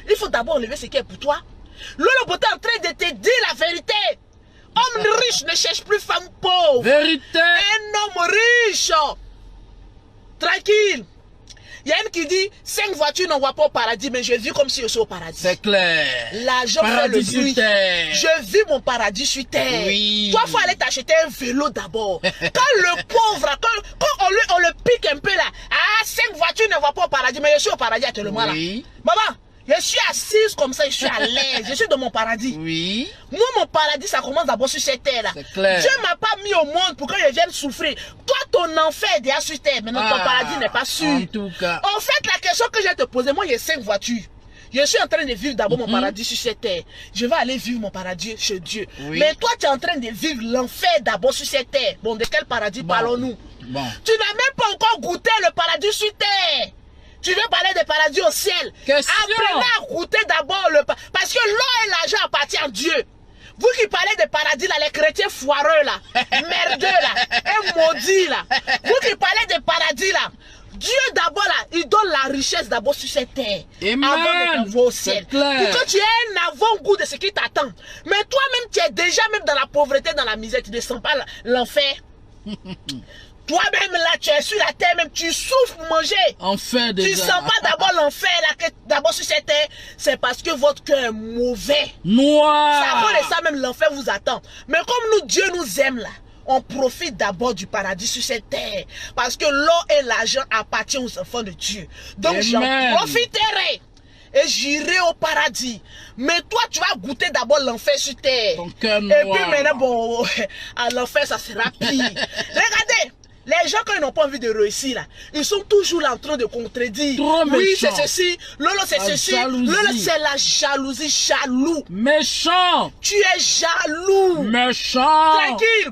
Il faut d'abord enlever ce qui est pour toi. Lolo Beauté est en train de te dire la vérité. Homme riche ne cherche plus femme pauvre. Vérité. Un homme riche. Tranquille. Il y a une qui dit 5 voitures n'envoient pas au paradis, mais je vis comme si je suis au paradis. C'est clair. L'argent fait le bruit. Je vis mon paradis sur terre. Oui. Toi, il faut aller t'acheter un vélo d'abord. Quand le pauvre, quand on le pique un peu là, 5 voitures ne vont pas au paradis, mais je suis au paradis actuellement là. Maman, je suis assise comme ça, je suis à l'aise, je suis dans mon paradis. Oui. Moi, mon paradis, ça commence d'abord sur cette terre-là. C'est clair. Dieu ne m'a pas mis au monde pour que je vienne souffrir. Toi, ton enfer est déjà sur terre, mais ton paradis n'est pas sûr. En tout cas. En fait, la question que je vais te poser, moi, il y a 5 voitures. Je suis en train de vivre d'abord mon paradis sur cette terre. Je vais aller vivre mon paradis chez Dieu. Oui. Mais toi, tu es en train de vivre l'enfer d'abord sur cette terre. Bon, de quel paradis parlons-nous? Bon. Tu n'as même pas encore goûté le paradis sur terre. Tu veux parler de paradis au ciel. Question. Apprenez à goûter d'abord le paradis. Parce que l'or et l'argent appartiennent à Dieu. Vous qui parlez de paradis là, les chrétiens foireux là, merdeux là, et maudits là. Vous qui parlez de paradis là, Dieu d'abord là, il donne la richesse d'abord sur cette terre. Amen. Avant de t'envoyer au ciel. C'est clair. Pour que tu aies un avant-goût de ce qui t'attend. Mais toi-même, tu es déjà même dans la pauvreté, dans la misère, tu ne sens pas l'enfer. Toi-même là, tu es sur la terre, même tu souffres pour manger. Enfin Tu déjà. ne sens pas d'abord l'enfer là, d'abord sur cette terre. C'est parce que votre cœur est mauvais. C'est à Noir. cause de ça même l'enfer vous attend. Mais comme nous, Dieu nous aime là, on profite d'abord du paradis sur cette terre. Parce que l'or et l'argent appartiennent aux enfants de Dieu. Donc j'en Amen. profiterai. Et j'irai au paradis. Mais toi, tu vas goûter d'abord l'enfer sur terre. Ton cœur Et noir. puis maintenant, bon, à l'enfer, ça sera pire. Regardez, les gens, quand ils n'ont pas envie de réussir, là, ils sont toujours là en train de contredire. Trop Oui, c'est méchant. ceci. Lolo, c'est La ceci. jalousie. Lolo, c'est la jalousie. Jaloux. Méchant. Tu es jaloux. Méchant. Tranquille.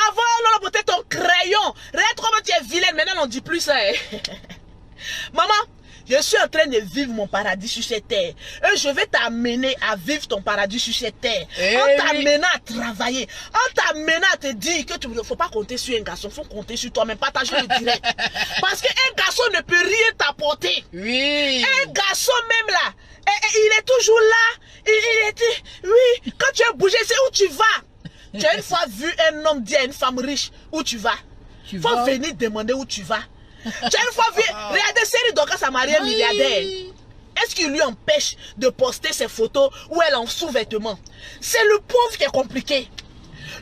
Avant, Lolo, peut-être ton crayon. Regarde comment tu es vilaine. Maintenant, on ne dit plus ça. Hein. Maman, je suis en train de vivre mon paradis sur cette terre. Et je vais t'amener à vivre ton paradis sur cette terre. Eh En oui. t'amenant à travailler. En t'amenant à te dire que tu ne faut pas compter sur un garçon. Il faut compter sur toi-même. Partager le direct. Parce qu'un garçon ne peut rien t'apporter. Oui. Un garçon même là. Il est toujours là. Il était. Oui. Quand tu as bougé, c'est où tu vas. Tu as une fois vu un homme dire à une femme riche où tu vas. Tu Faut vas. venir demander où tu vas. Tu as une fois vu, regardez, Série Dorcas a marié un milliardaire. Est-ce qu'il lui empêche de poster ses photos où elle est en sous-vêtements? C'est le pauvre qui est compliqué.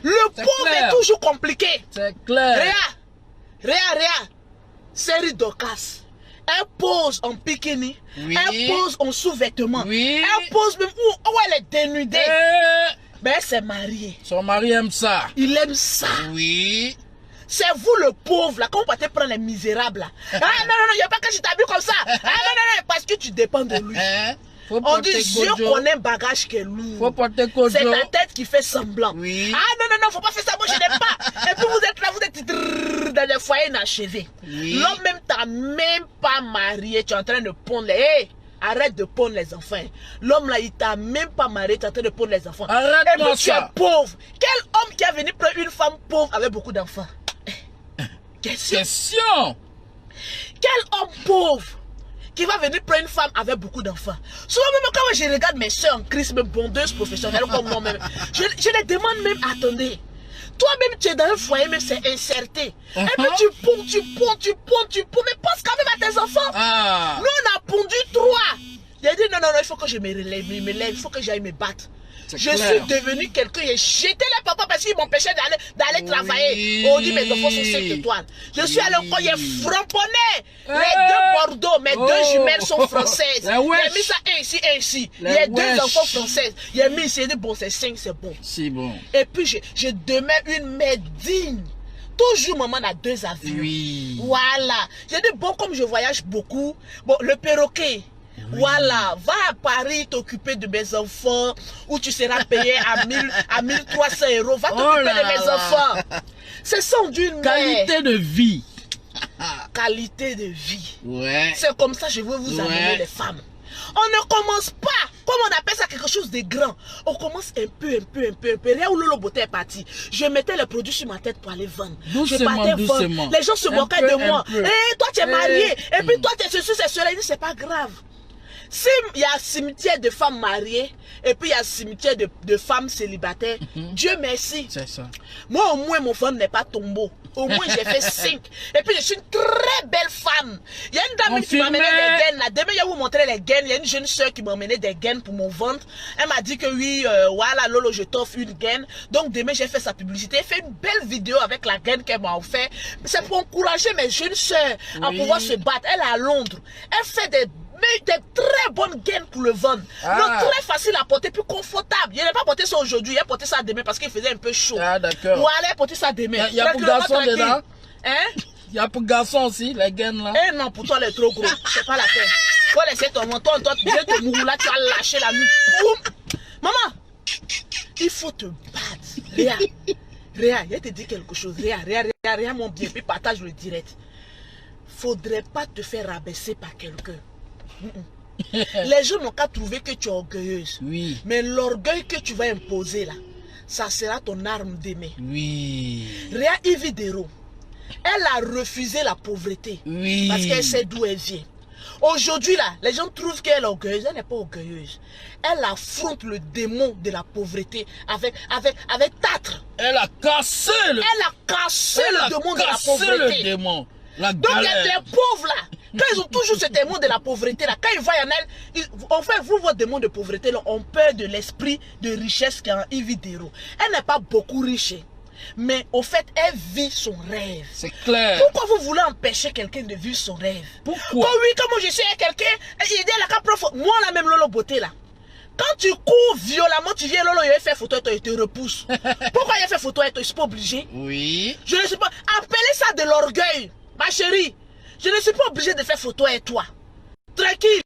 Le C'est pauvre clair. est toujours compliqué. C'est clair. Regarde. Série Dorcas. Elle pose en bikini. Oui. Elle pose en sous-vêtements. Oui. Elle pose même où elle est dénudée. Eh, Mais elle s'est mariée. son mari aime ça. Il aime ça. Oui. C'est vous le pauvre là, quand vous partez prendre les misérables là. Ah non, il n'y a pas que je t'habille comme ça. Ah non, parce que tu dépends de lui. Hein? Faut On porter dit Dieu Kojo. connaît un bagage qui est lourd. Faut porter Kojo. C'est ta tête qui fait semblant. Oui. Ah non, faut pas faire ça, moi je n'aime pas. Et puis vous êtes là, vous êtes dans des foyers inachevés. Oui. L'homme même t'a même pas marié, tu es en train de pondre les... Hey, arrête de pondre les enfants. L'homme là, il t'a même pas marié, tu es en train de pondre les enfants. Arrête-moi Et puis tu es ça. pauvre. Quel homme qui a venu prendre une femme pauvre avec beaucoup d'enfants? Question. Question. Quel homme pauvre qui va venir prendre une femme avec beaucoup d'enfants? Souvent même quand je regarde mes soeurs en Christ, mes bondeuses professionnelles comme moi-même, je les demande même, attendez, toi-même tu es dans un foyer, même c'est incerté. Et puis tu ponds, mais pense quand même à tes enfants. Ah. Nous on a pondu 3. J'ai dit non, il faut que je me relève, il faut que j'aille me battre. C'est Je clair. suis devenu quelqu'un, j'ai jeté les papas parce qu'ils m'empêchaient d'aller travailler. On dit mes enfants sont 5 étoiles. Je suis allé encore, j'ai framponné. Les deux Bordeaux, mes deux jumelles sont françaises. La wesh. J'ai mis ça un ici, un ici. Il y La a deux wesh. enfants françaises. J'ai mis ici, j'ai dit bon, c'est 5, c'est bon. C'est bon. Et puis je demeure une mère digne. Toujours maman a 2 avions. Oui. Voilà. J'ai dit bon, comme je voyage beaucoup, bon, le perroquet. Oui. Voilà, va à Paris t'occuper de mes enfants où tu seras payé à 1300 euros. Va t'occuper de mes enfants. C'est sans d'une mère. Qualité de vie. Qualité de vie. Ouais. C'est comme ça que je veux vous amener les femmes. On ne commence pas, comme on appelle ça quelque chose de grand. On commence un peu. Rien où Lolo Beauté est parti. Je mettais les produits sur ma tête pour aller vendre. Doucement. Les gens se moquaient de moi. Eh, toi tu es marié. Et puis toi tu es ceci, c'est cela. Il dit c'est pas grave. Si il y a un cimetière de femmes mariées et puis il y a un cimetière de femmes célibataires, Dieu merci. C'est ça. Moi au moins mon ventre n'est pas tombeau. Au moins j'ai fait 5. Et puis je suis une très belle femme. Il y a une dame qui m'a amené des gaines là. Demain je vais vous montrer les gaines. Il y a une jeune soeur qui m'a amené des gaines pour mon ventre. Elle m'a dit que oui, voilà Lolo, je t'offre une gaine. Donc demain j'ai fait sa publicité. Elle fait une belle vidéo avec la gaine qu'elle m'a offert. C'est pour encourager mes jeunes soeurs à pouvoir se battre. Elle est à Londres. Elle fait des très bonnes gaines pour le vendre. Donc très facile à porter, plus confortable. Il n'a pas porté ça aujourd'hui, il a porté ça demain parce qu'il faisait un peu chaud. Ah d'accord. Voilà, il a porté ça demain. Il y a pour garçons dedans. Hein? Il y a pour garçons aussi, les gaines là. Eh non, pour toi, elle est trop gros. C'est pas la peine. Faut laisser ton menton, toi, viens te mourir là, tu vas lâcher la nuit. Boum. Maman, il faut te battre. Réa, Réa, je te dis quelque chose. Réa, mon bien, puis partage le direct. Faudrait pas te faire rabaisser par quelqu'un. Les gens n'ont qu'à trouver que tu es orgueilleuse. Oui. Mais l'orgueil que tu vas imposer là, ça sera ton arme d'aimer. Oui. Réa Ividero, elle a refusé la pauvreté. Oui. Parce qu'elle sait d'où elle vient. Aujourd'hui là, les gens trouvent qu'elle est orgueilleuse. Elle n'est pas orgueilleuse. Elle affronte le démon de la pauvreté avec tâtre. Elle a cassé le démon de la pauvreté. Le démon. La Donc galère. les pauvres là, quand ils ont toujours ce démon de la pauvreté là, quand ils voient en elle, en fait, vous, votre démon de pauvreté là, ont peur de l'esprit de richesse qui est en Ividero. Elle n'est pas beaucoup riche, mais au fait, elle vit son rêve. C'est clair. Pourquoi vous voulez empêcher quelqu'un de vivre son rêve? Pourquoi? Oui, comme moi je suis quelqu'un, il dit la prof, moi la même Lolo Beauté là. Quand tu cours violemment, tu viens Lolo, il fait photo et toi, il te repousse. Pourquoi il fait photo et toi, je suis pas obligé? Oui. Je ne suis pas. Appelez ça de l'orgueil, ma chérie. Je ne suis pas obligé de faire photo avec toi. Tranquille.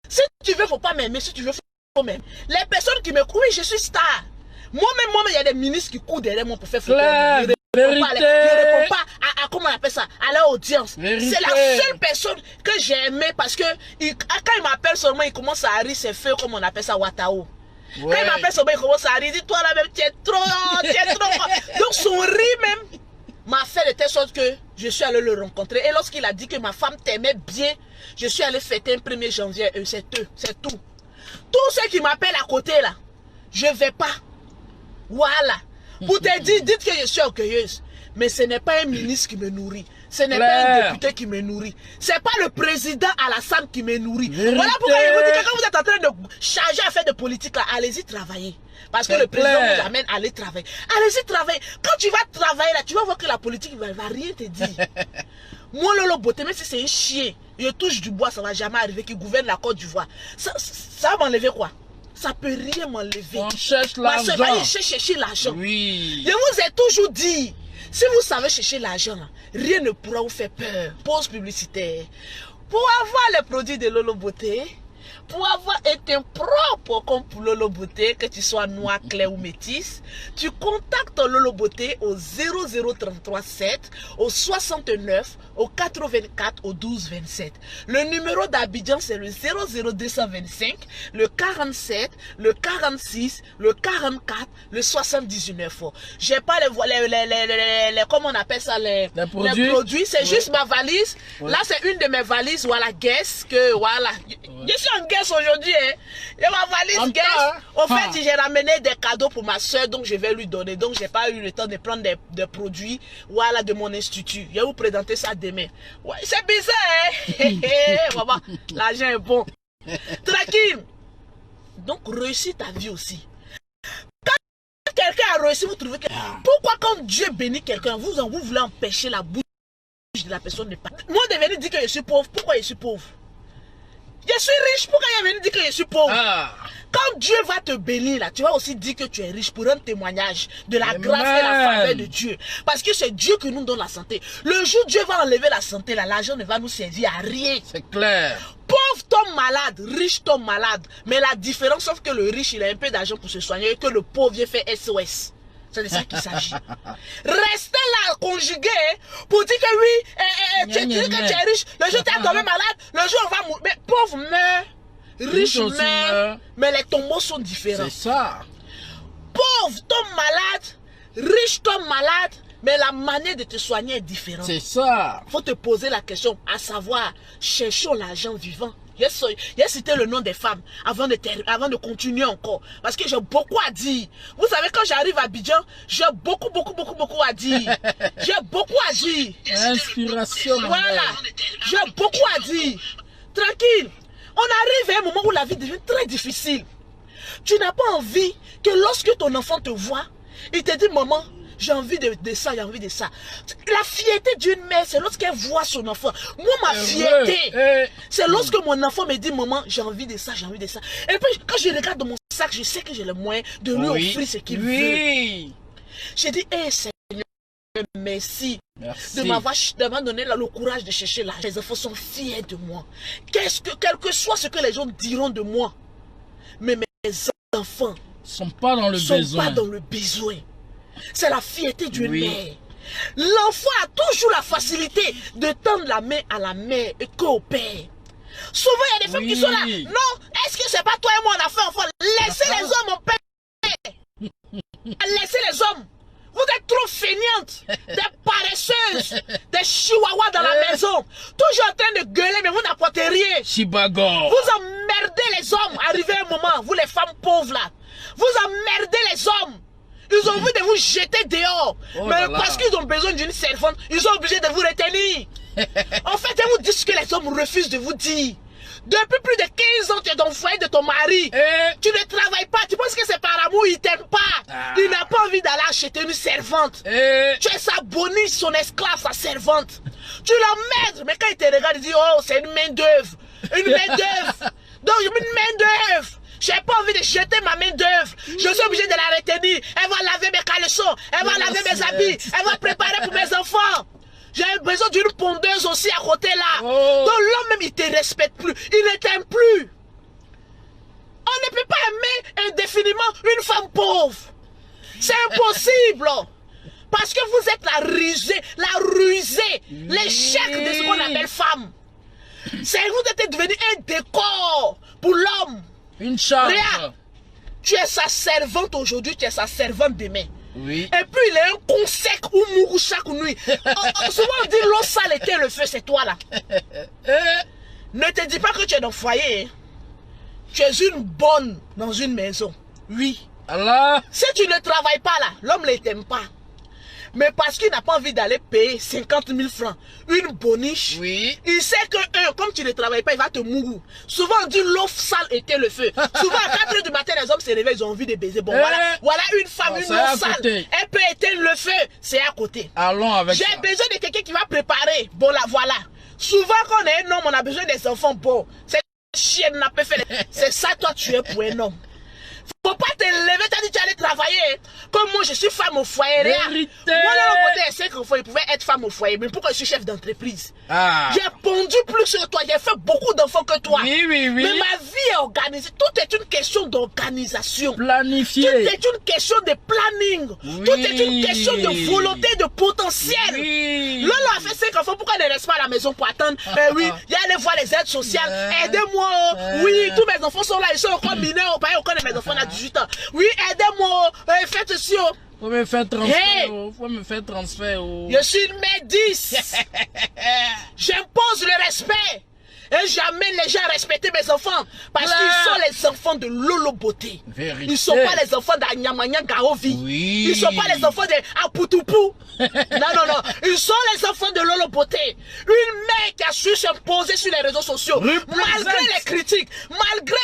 Si tu veux, faut pas m'aimer. Si tu veux, faut m'aimer. Les personnes qui me courent, oui, je suis star. Moi-même, il y a des ministres qui courent derrière moi pour faire photo. Claire, Je ne réponds pas à comment on appelle ça, à leur audience. Vérité. C'est la seule personne que j'ai aimé parce que quand il m'appelle seulement, il commence à rire ses feux, comme on appelle ça, Watao. Ouais. Quand il m'appelle seulement, il commence à rire. Il dit, toi là-même, tu es trop. Donc son rire même m'a fait de telle sorte que je suis allé le rencontrer. Et lorsqu'il a dit que ma femme t'aimait bien, je suis allé fêter un 1er janvier. C'est tout. Tous ceux qui m'appellent à côté là, je vais pas. Voilà. Pour te dire, dites que je suis orgueilleuse. Mais ce n'est pas un ministre qui me nourrit. Ce n'est pas un député qui me nourrit. C'est pas le président Alassane qui me nourrit. Vérité. Voilà pourquoi je vous dis que quand vous êtes en train de charger à faire de politique là, allez-y travailler. Parce que le président vous amène à aller travailler. Allez-y travailler. Quand tu vas travailler là, tu vas voir que la politique ne va rien te dire. Moi, Lolo Beauté, même si c'est un chien, je touche du bois, ça ne va jamais arriver, qui gouverne la Côte d'Ivoire. Ça va m'enlever quoi? Ça peut rien m'enlever. On cherche Ma soeur, l'argent. va chercher l'argent. Oui. Je vous ai toujours dit, si vous savez chercher l'argent, rien ne pourra vous faire peur. Pause publicitaire. Pour avoir les produits de Lolo Beauté, pour avoir un teint propre comme pour Lolo Beauté, que tu sois noir, clair ou métis, tu contactes Lolo Beauté au 00337, au 69, au 84, au 12 27. Le numéro d'Abidjan, c'est le 00225, le 47, le 46, le 44, le 79. J'ai pas comment on appelle ça, les produits. C'est juste ma valise. Là, c'est une de mes valises, voilà, guess, que voilà. Je suis en guess aujourd'hui, hein. Et ma valise guess. Au fait, j'ai ramené des cadeaux pour ma soeur, donc je vais lui donner. Donc, j'ai pas eu le temps de prendre des produits, voilà, de mon institut. Je vais vous présenter ça demain. Ouais, c'est bizarre, hein. L'argent est bon. Tranquille. Donc, réussis ta vie aussi. Quand quelqu'un a réussi, vous trouvez que... Pourquoi quand Dieu bénit quelqu'un, vous voulez empêcher la bouche de la personne de parler? Moi, de venir dire que je suis pauvre. Pourquoi je suis pauvre? Je suis riche. Pourquoi il est venu dire que je suis pauvre? Quand Dieu va te bénir, là, tu vas aussi dire que tu es riche pour un témoignage de la grâce et la faveur de Dieu. Parce que c'est Dieu qui nous donne la santé. Le jour où Dieu va enlever la santé, là, l'argent ne va nous servir à rien. C'est clair. Pauvre tombe malade, riche tombe malade. Mais la différence, sauf que le riche, il a un peu d'argent pour se soigner et que le pauvre vient faire SOS. C'est de ça qu'il s'agit. Restez là, conjugué, pour dire que oui, tu dis que tu es riche. Le jour où tu es tombé malade, le jour où on va mourir. Mais pauvre meurt, riche meurt, mais les tombeaux sont différents. C'est ça. Pauvre tombe malade, riche tombe malade, mais la manière de te soigner est différente. C'est ça. Il faut te poser la question, à savoir, cherchons l'argent vivant. J'ai cité le nom des femmes avant de continuer encore. Parce que j'ai beaucoup à dire. Vous savez, quand j'arrive à Abidjan, j'ai beaucoup à dire. J'ai beaucoup à dire. Inspiration. Voilà. J'ai beaucoup à dire. Tranquille. On arrive à un moment où la vie devient très difficile. Tu n'as pas envie que lorsque ton enfant te voit, il te dit, maman, j'ai envie de ça, j'ai envie de ça. La fierté d'une mère, c'est lorsqu'elle voit son enfant. Moi, ma fierté, c'est lorsque mon enfant me dit, maman, j'ai envie de ça, j'ai envie de ça. Et puis, quand je regarde dans mon sac, je sais que j'ai le moyen de lui offrir ce qu'il veut. J'ai dit, hé, Seigneur, merci. Merci. De m'avoir donné le courage de chercher l'argent. Les enfants sont fiers de moi. Quel que soit ce que les gens diront de moi, mais mes enfants sont pas dans le besoin. Pas dans le besoin. C'est la fierté d'une mère. L'enfant a toujours la facilité de tendre la main à la mère et qu'au père. Souvent, il y a des femmes qui sont là. Non, est-ce que c'est pas toi et moi on a fait enfant? Laissez les hommes, mon père. Laissez les hommes. Vous êtes trop feignantes, des paresseuses, des chihuahuas dans la maison. Toujours en train de gueuler, mais vous n'apportez rien. Chibago. Vous emmerdez les hommes. Arrivé un moment, vous les femmes pauvres là. Vous emmerdez les hommes. Ils ont envie de vous jeter dehors. Mais parce qu'ils ont besoin d'une servante, ils sont obligés de vous retenir. En fait, ils vous disent ce que les hommes refusent de vous dire. Depuis plus de 15 ans, tu es dans le foyer de ton mari. Tu ne travailles pas. Tu penses que c'est par amour, il ne t'aime pas. Il n'a pas envie d'aller acheter une servante. Tu es sa boniche, son esclave, sa servante. Tu l'emmerdes. Mais quand il te regarde, il dit, oh, c'est une main d'œuvre. Une main d'œuvre. Donc, une main d'œuvre. Je n'ai pas envie de jeter ma main d'œuvre. Je suis obligé de la retenir. Elle va laver mes caleçons. Elle va laver mes habits. Elle va préparer pour mes enfants. J'ai besoin d'une pondeuse aussi à côté là. Donc l'homme même, il ne te respecte plus. Il ne t'aime plus. On ne peut pas aimer indéfiniment une femme pauvre. C'est impossible. Parce que vous êtes la rusée, l'échec de ce qu'on appelle femme. Vous êtes devenu un décor pour l'homme. Une charge. Regarde, tu es sa servante aujourd'hui, tu es sa servante demain. Oui. Et puis il est un con sec ou mourou chaque nuit. Souvent on dit l'eau sale était le feu, c'est toi là. Ne te dis pas que tu es dans le foyer. Tu es une bonne dans une maison. Oui. Allah. Si tu ne travailles pas là, l'homme ne t'aime pas. Mais parce qu'il n'a pas envie d'aller payer 50 000 francs, une boniche, il sait que comme tu ne travailles pas, il va te mourir. Souvent on dit l'eau sale était le feu. Souvent à 4 h du matin, les hommes se réveillent, ils ont envie de baiser. Bon, voilà une femme, une eau sale. Elle peut éteindre le feu, c'est à côté. Allons avec ça. J'ai besoin de quelqu'un qui va préparer. Bon, là, voilà. Souvent quand on est un homme, on a besoin des enfants. Bon, cette chienne n'a pas fait. C'est ça, toi, tu es pour un homme. Faut pas te lever, t'as dit tu allais travailler. Comme moi, je suis femme au foyer. Vérité. Moi, là, mon côté, 5 enfants, il pouvait être femme au foyer. Mais pourquoi je suis chef d'entreprise? J'ai pondu plus que toi, j'ai fait beaucoup d'enfants que toi. Oui. Mais ma vie est organisée. Tout est une question d'organisation. Planifié. Tout est une question de planning. Tout est une question de volonté, de potentiel. Lolo a fait 5 enfants, pourquoi il ne reste pas à la maison pour attendre? Oui, il y a aller voir les aides sociales. Aidez-moi. Oui, tous mes enfants sont là, ils sont encore mineurs. Au cas de mes enfants à 18 ans. Oui, aidez-moi. Faites ceci. Faut me faire transfert. Faut me faire transfert. Je suis une mère 10. J'impose le respect. Et j'amène les gens à respecter mes enfants. Parce qu'ils sont les enfants de Lolo Beauté. Ils ne sont pas les enfants d'Anyamanya Gaovi. Ils ne sont pas les enfants de Aputupu. Non. Ils sont les enfants de Lolo Beauté. Une mère qui a su s'imposer sur les réseaux sociaux. Malgré les critiques. Malgré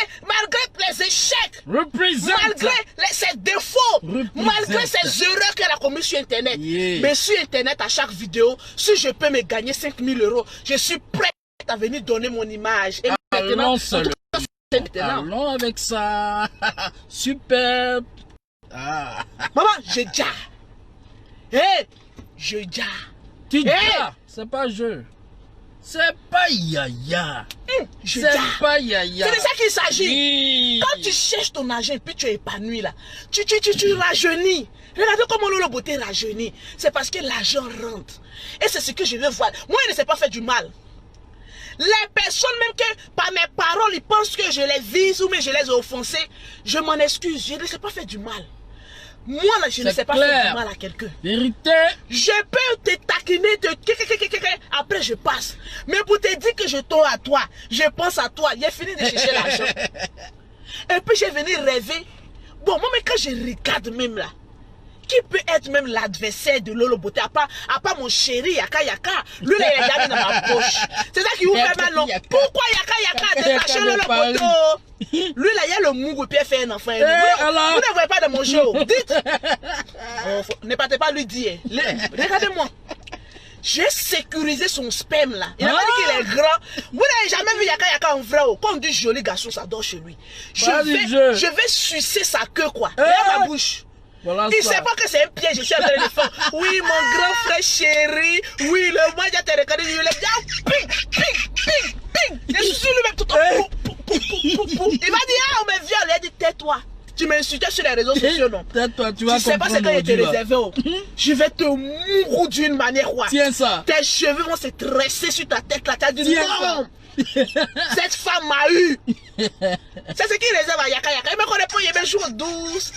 les échecs. Malgré ses défauts. Malgré ses erreurs qu'elle a commises sur Internet. Mais sur Internet, à chaque vidéo, si je peux me gagner 5 000 €, je suis prêt à venir donner mon image. Et maintenant, allons avec ça. Super. Maman, je déjà. Je déjà. Tu déjà. C'est pas jeu. C'est pas yaya. C'est pas yaya. C'est de ça qu'il s'agit. Quand tu cherches ton argent et puis tu es épanoui là, tu rajeunis. Regardez comment Lolo Beauté rajeunit. C'est parce que l'argent rentre. Et c'est ce que je veux voir. Moi, il ne s'est pas fait du mal. Les personnes, même que par mes paroles, ils pensent que je les vise ou mais je les ai offensés, je m'en excuse. Je ne sais pas faire du mal. Moi, là, je ne sais pas faire du mal à quelqu'un. Vérité. Je peux te taquiner, après je passe. Mais pour te dire que je tourne à toi, je pense à toi, j'ai fini de chercher l'argent. Et puis j'ai venu rêver. Bon, moi, mais quand je regarde même là, qui peut être même l'adversaire de Lolo Beauté, à part mon chéri Yaka. Lui, là, il est gardé dans ma poche. C'est ça qui vous fait mal, non? Pourquoi Yaka détaché Lolo Beauté? Lui, là, il y a le mougou et puis il fait un enfant. Vous ne voyez pas de mon jeu. Dites. Ne partez pas lui dire. Regardez-moi. J'ai sécurisé son sperme là. Il a pas dit qu'il est grand. Vous n'avez jamais vu Yaka en vrai. Quand on dit joli garçon, ça dort chez lui. Je vais sucer sa queue quoi. Regarde ma bouche. Voilà Il ça. sait pas que c'est un piège, je suis en train de faire. Oui, mon grand frère chéri. Oui, le moi, j'ai te regardé, je l'ai dit, ping. Je suis lui-même tout le temps. Il m'a dit, ah, mais viens, il a dit, tais-toi. Tu m'insultais sur les réseaux sociaux, non? Tais-toi, tu vas Tu sais pas ce que je te réservé. Je vais te mourir d'une manière, quoi. Tiens ça. Tes cheveux vont se tresser sur ta tête, là. Tu as dit, Tiens non. Cette femme m'a eu. C'est ce qu'il réserve à Yaka Yaka. Il me connaît pas, il est jour douce.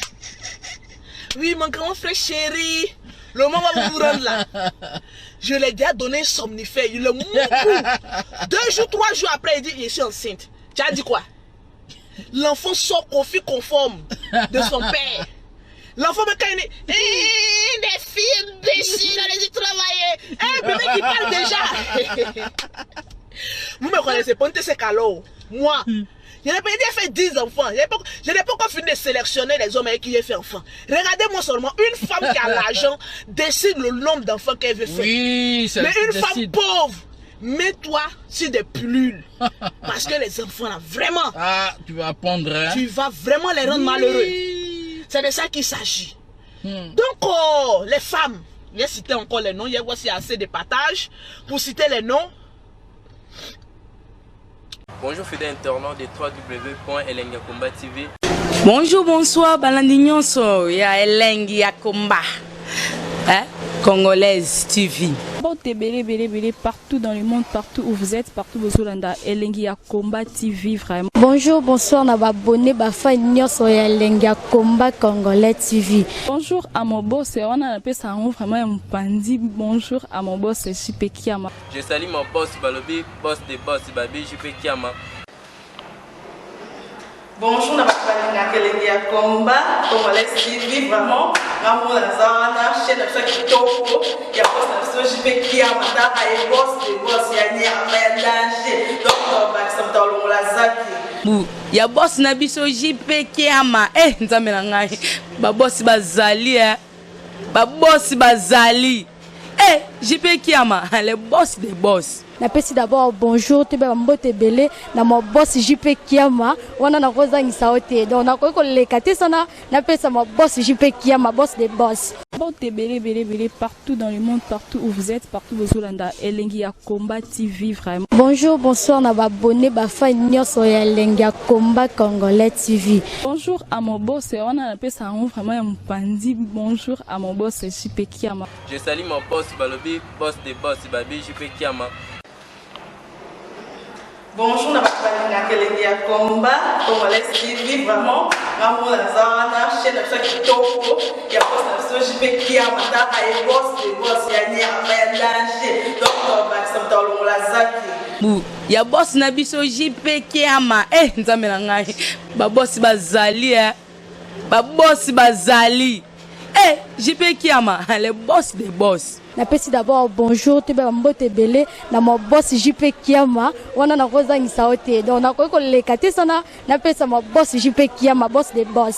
Oui, mon grand frère chéri. Le moment va vous rendre là. Je l'ai déjà donné un somnifère. Il le mou. 2 jours, 3 jours après, il dit, je suis enceinte. Tu as dit quoi? L'enfant sort conflit conforme de son père. L'enfant me quand il est des filles imbéciles, allez-y travailler. Un bébé qui parle déjà. Vous me connaissez pas, c'est calot. Moi, je n'ai pas fait 10 enfants. Je n'ai pas encore fini de sélectionner les hommes avec qui j'ai fait enfant. Regardez-moi seulement, une femme qui a l'argent décide le nombre d'enfants qu'elle veut faire. Oui, c'est mais une femme pauvre, mets-toi sur des pilules. Parce que les enfants là, vraiment. Ah, tu vas pondre, hein? Tu vas vraiment les rendre malheureux. C'est de ça qu'il s'agit. Donc, les femmes, j'ai cité encore les noms. Il y a aussi assez de partage pour citer les noms. Bonjour fidèles internautes de www.elengiakomba TV. Bonjour, bonsoir, balandi nyonso ya Elengi ya Komba, Congolaise TV. Bon, belé partout dans le monde, partout où vous êtes, partout où vous êtes, Elengi ya Komba TV vraiment. Bonjour, bonsoir, na abonné bafa nyonso ya Elengi ya Komba Congolais TV. Bonjour à mon boss, on a appelé ça vraiment un pandi. Bonjour à mon boss, JP Kiama. Je salue mon boss Balobi, boss de boss Babi, JP Kiama. Bonjour, na Elengi ya Komba Congolais TV vraiment. Ngamo na zana chaîne de ça qui topo, ya boss na JP Kiama, ta ay boss de boss ya ni a danger. Donc ba ça dans la zaki. Ya boss na biso JP Kiama, nzambe na ngai. Ba boss bazali ba boss bazali. JP Kiama, le boss des boss. Napesi d'abord bonjour, tu peux mbote belé na mon boss JP Kiama, wana na kozangisa ote. Donc na ko lekate sana, napesa mon boss JP Kiama, boss des boss. Bon, belé partout dans le monde, partout où vous êtes, partout où vous êtes, Elengi ya Komba TV vraiment. Bonjour, bonsoir, na abonné bafa nyonso ya Elengi ya Komba Congolais TV. Bonjour à mon boss, on a appelé ça vraiment un pandi. Bonjour à mon boss, JP Kiama. Je salue mon boss Balobi, boss de boss Babi, JP Kiama. Bonjour, na Elengi ya Komba Congolais TV vraiment. Ngamo na zana chaîne de ça qui topo, ya boss na JP Kiama, ta ay boss de boss ya ni a danger. Donc ba ça dans la zaki. Ya boss na biso JP Kiama, nzambe na ngai. Ba boss bazali ba boss bazali. JP Kiama, le boss des boss. Napesi d'abord bonjour, tu peux mbote belé na mon boss JP Kiama, wana na kozangisa ote. Donc na ko lekate sana, napesa mon boss JP Kiama, boss des boss.